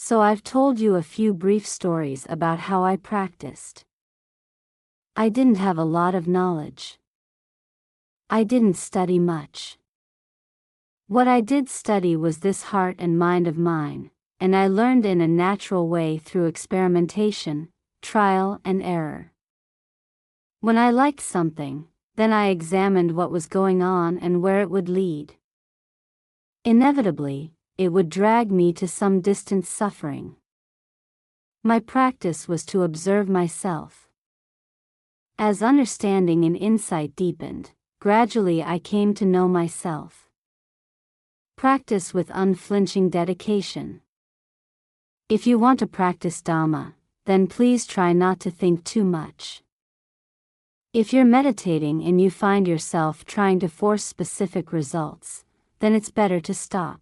So I've told you a few brief stories about how I practiced. I didn't have a lot of knowledge. I didn't study much. What I did study was this heart and mind of mine, and I learned in a natural way through experimentation, trial and error. When I liked something, then I examined what was going on and where it would lead. Inevitably, it would drag me to some distant suffering. My practice was to observe myself. As understanding and insight deepened, gradually I came to know myself. Practice with unflinching dedication. If you want to practice Dhamma, then please try not to think too much. If you're meditating and you find yourself trying to force specific results, then it's better to stop.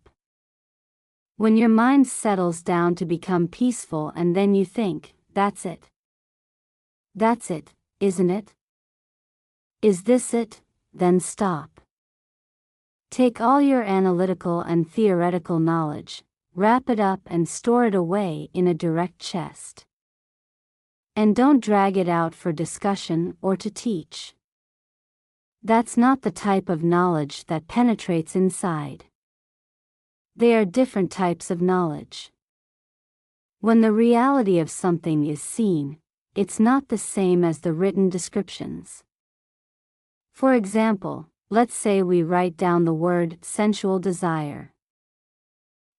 When your mind settles down to become peaceful and then you think, that's it. That's it, isn't it? Is this it? Then stop. Take all your analytical and theoretical knowledge, wrap it up and store it away in a direct chest. And don't drag it out for discussion or to teach. That's not the type of knowledge that penetrates inside. They are different types of knowledge. When the reality of something is seen, it's not the same as the written descriptions. For example, let's say we write down the word sensual desire.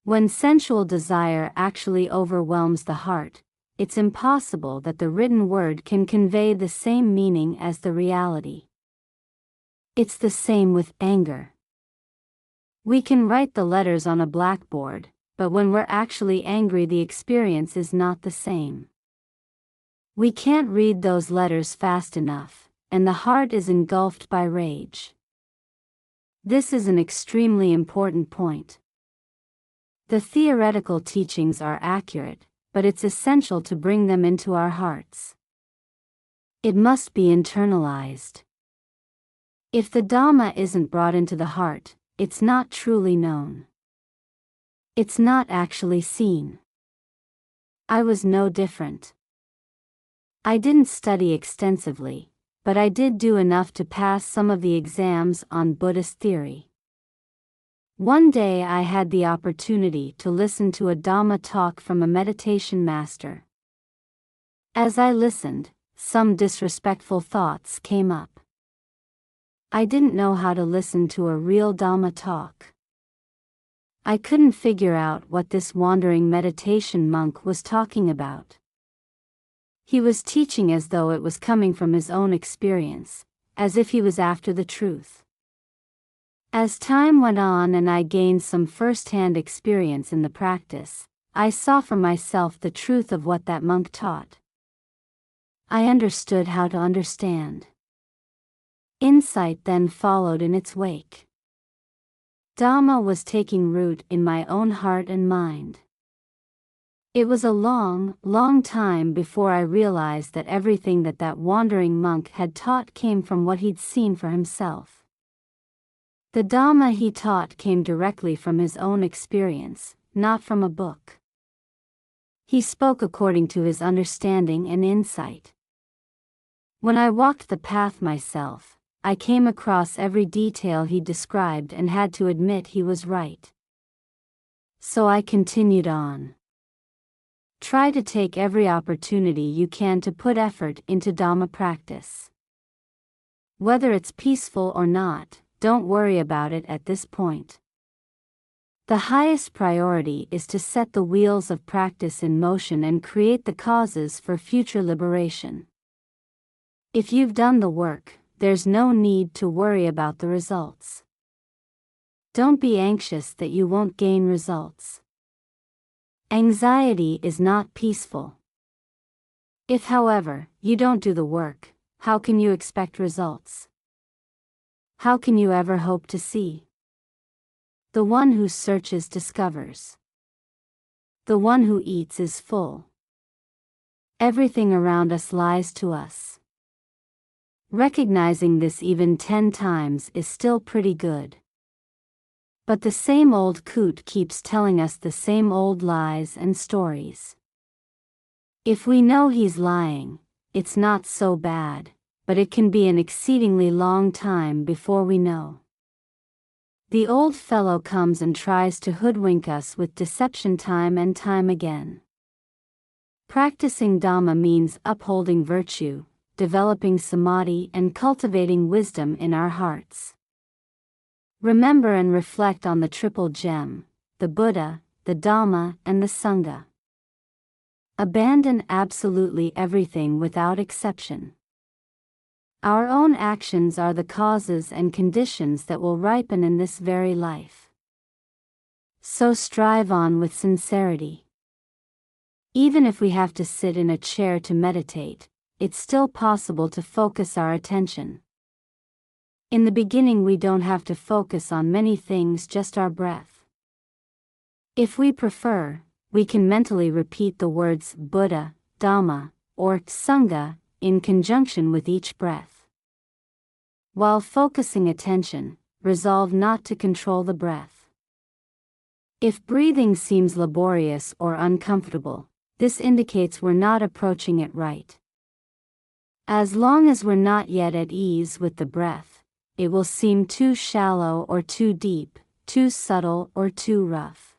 When sensual desire actually overwhelms the heart, it's impossible that the written word can convey the same meaning as the reality. It's the same with anger. We can write the letters on a blackboard, but when we're actually angry, the experience is not the same. We can't read those letters fast enough, and the heart is engulfed by rage. This is an extremely important point. The theoretical teachings are accurate, but it's essential to bring them into our hearts. It must be internalized. If the Dhamma isn't brought into the heart, it's not truly known. It's not actually seen. I was no different. I didn't study extensively, but I did do enough to pass some of the exams on Buddhist theory. One day I had the opportunity to listen to a Dhamma talk from a meditation master. As I listened, some disrespectful thoughts came up. I didn't know how to listen to a real Dhamma talk. I couldn't figure out what this wandering meditation monk was talking about. He was teaching as though it was coming from his own experience, as if he was after the truth. As time went on and I gained some first-hand experience in the practice, I saw for myself the truth of what that monk taught. I understood how to understand. Insight then followed in its wake. Dhamma was taking root in my own heart and mind. It was a long, long time before I realized that everything that wandering monk had taught came from what he'd seen for himself. The Dhamma he taught came directly from his own experience, not from a book. He spoke according to his understanding and insight. When I walked the path myself, I came across every detail he described and had to admit he was right. So I continued on. Try to take every opportunity you can to put effort into Dhamma practice. Whether it's peaceful or not, don't worry about it at this point. The highest priority is to set the wheels of practice in motion and create the causes for future liberation. If you've done the work, there's no need to worry about the results. Don't be anxious that you won't gain results. Anxiety is not peaceful. If, however, you don't do the work, how can you expect results? How can you ever hope to see? The one who searches discovers. The one who eats is full. Everything around us lies to us. Recognizing this even 10 times is still pretty good. But the same old coot keeps telling us the same old lies and stories. If we know he's lying, it's not so bad, but it can be an exceedingly long time before we know. The old fellow comes and tries to hoodwink us with deception time and time again. Practicing Dhamma means upholding virtue, developing samadhi, and cultivating wisdom in our hearts. Remember and reflect on the triple gem, the Buddha, the Dhamma, and the Sangha. Abandon absolutely everything without exception. Our own actions are the causes and conditions that will ripen in this very life. So strive on with sincerity. Even if we have to sit in a chair to meditate, it's still possible to focus our attention. In the beginning, we don't have to focus on many things, just our breath. If we prefer, we can mentally repeat the words Buddha, Dhamma, or Sangha in conjunction with each breath. While focusing attention, resolve not to control the breath. If breathing seems laborious or uncomfortable, this indicates we're not approaching it right. As long as we're not yet at ease with the breath, it will seem too shallow or too deep, too subtle or too rough.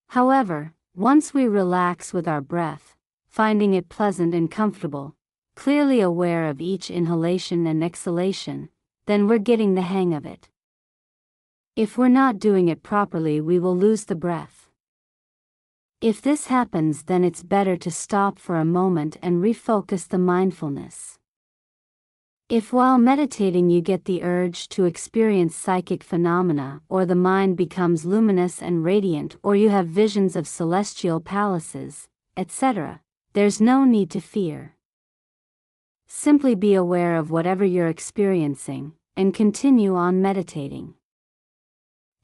However, once we relax with our breath, finding it pleasant and comfortable, clearly aware of each inhalation and exhalation, then we're getting the hang of it. If we're not doing it properly, we will lose the breath. If this happens, then it's better to stop for a moment and refocus the mindfulness. If while meditating you get the urge to experience psychic phenomena, or the mind becomes luminous and radiant, or you have visions of celestial palaces, etc., there's no need to fear. Simply be aware of whatever you're experiencing, and continue on meditating.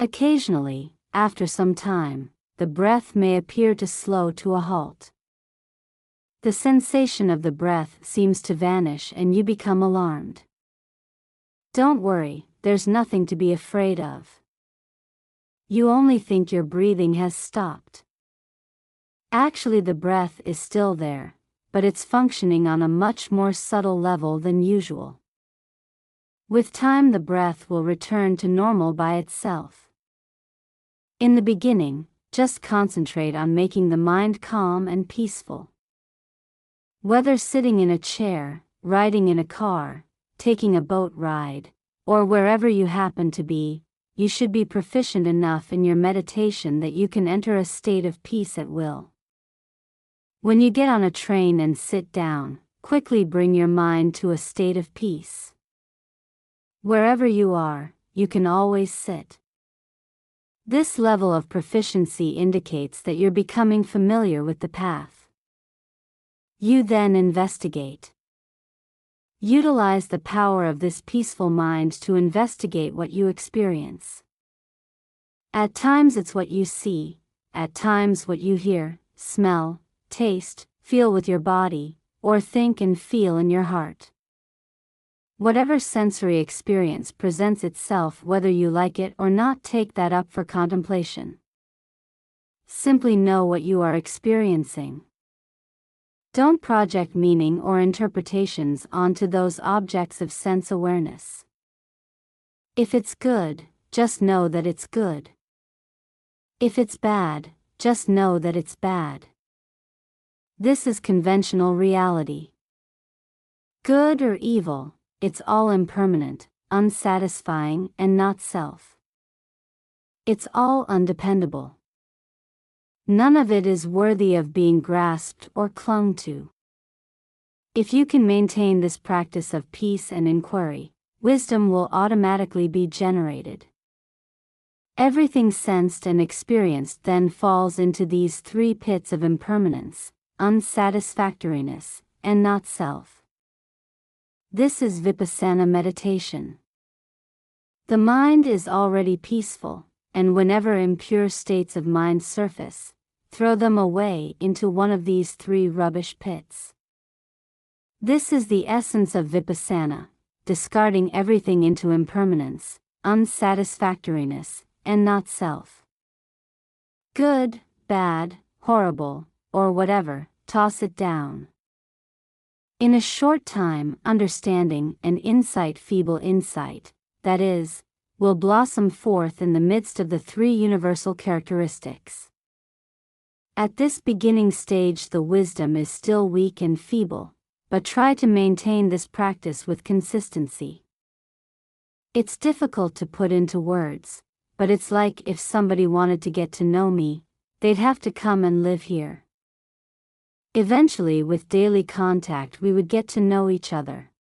Occasionally, after some time, the breath may appear to slow to a halt. The sensation of the breath seems to vanish and you become alarmed. Don't worry, there's nothing to be afraid of. You only think your breathing has stopped. Actually, the breath is still there, but it's functioning on a much more subtle level than usual. With time, the breath will return to normal by itself. In the beginning, just concentrate on making the mind calm and peaceful. Whether sitting in a chair, riding in a car, taking a boat ride, or wherever you happen to be, you should be proficient enough in your meditation that you can enter a state of peace at will. When you get on a train and sit down, quickly bring your mind to a state of peace. Wherever you are, you can always sit. This level of proficiency indicates that you're becoming familiar with the path. You then investigate. Utilize the power of this peaceful mind to investigate what you experience. At times it's what you see, at times what you hear, smell, taste, feel with your body, or think and feel in your heart. Whatever sensory experience presents itself, whether you like it or not, take that up for contemplation. Simply know what you are experiencing. Don't project meaning or interpretations onto those objects of sense awareness. If it's good, just know that it's good. If it's bad, just know that it's bad. This is conventional reality. Good or evil, it's all impermanent, unsatisfying, and not self. It's all undependable. None of it is worthy of being grasped or clung to. If you can maintain this practice of peace and inquiry, wisdom will automatically be generated. Everything sensed and experienced then falls into these three pits of impermanence, unsatisfactoriness, and not self. This is vipassana meditation. The mind is already peaceful, and whenever impure states of mind surface, throw them away into one of these three rubbish pits. This is the essence of vipassana, discarding everything into impermanence, unsatisfactoriness, and not self. Good, bad, horrible, or whatever, toss it down. In a short time, understanding and insight, feeble insight, that is, will blossom forth in the midst of the three universal characteristics. At this beginning stage, the wisdom is still weak and feeble, but try to maintain this practice with consistency. It's difficult to put into words, but it's like if somebody wanted to get to know me, they'd have to come and live here. Eventually, with daily contact, we would get to know each other.